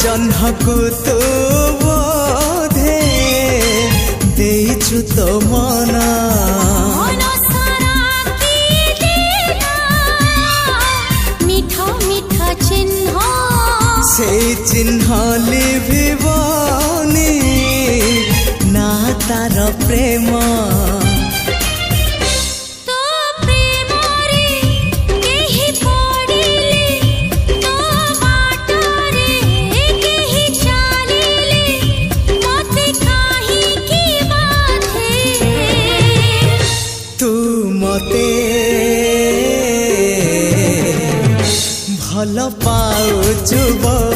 जह्नकु तू बोधे देइछु तो मना से चिन्ह लिभिबनी ना तार प्रेम तू मते भल पाउछु।